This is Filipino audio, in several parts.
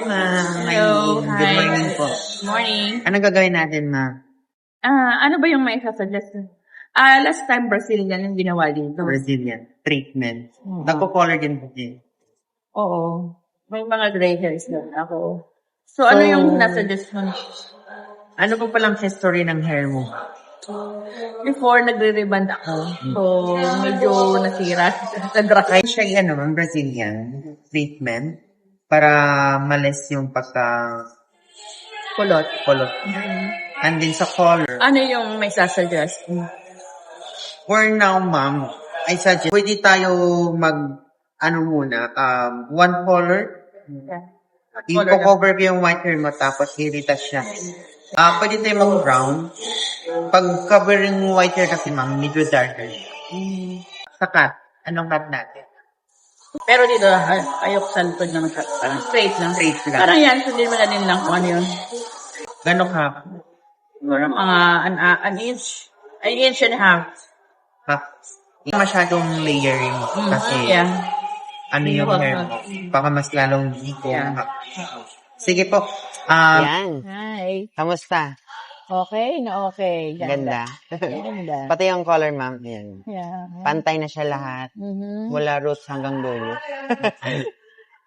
Ma'am. Hello, Good hi. morning po. Morning. Anong gagawin natin, ma'am? Ano ba yung may sasuggest? Last time Brazilian yung ginawa dito. Brazilian treatment. Oo. Nagpo-color din po din. Oo. May mga gray hairs doon ako. So, ano yung nasuggest mo? Ano po palang history ng hair mo? Before, nagre-reband ako. So, medyo nasira. Kaya siya ma'am, Brazilian treatment para malis yung Kulot. pagka-kulot. And din sa color. Ano yung may sasuggest? For now, ma'am, I suggest, pwede tayo one color. Yeah. I-cover ko yung white hair mo tapos i-retouch siya. Pwede tayo mag-brown. Pag covering white hair kasi ma'am, medyo darker siya. Sa cut, anong cut natin? Pero dito, ayok sa likod naman. Parang straight lang. Straight lang. Parang yan, sundin mo na din lang kung ano yun. Gano'n ka? Siguro mga an inch. An inch and a half. Hindi masyadong layering kasi Yeah. ano yung hair mo. Baka mas lalong dito. Yeah. Sige po. Yan. Hi. Kamusta? Okay na okay. Ganda. Ganda. Pati yung color, ma'am. Yan. Yeah. Pantay na siya lahat. Mhm. Mula roots hanggang dulo.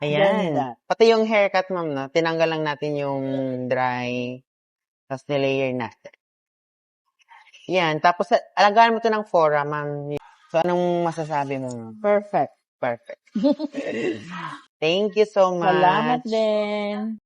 Ayan. Ganda. Pati yung haircut, ma'am, no? Tinanggal lang natin yung dry. Tapos nilayer natin. Yan. Tapos, alagaan mo to ng fora, ma'am. So, anong masasabi mo, ma'am? Perfect. Perfect. Thank you so much. Salamat din.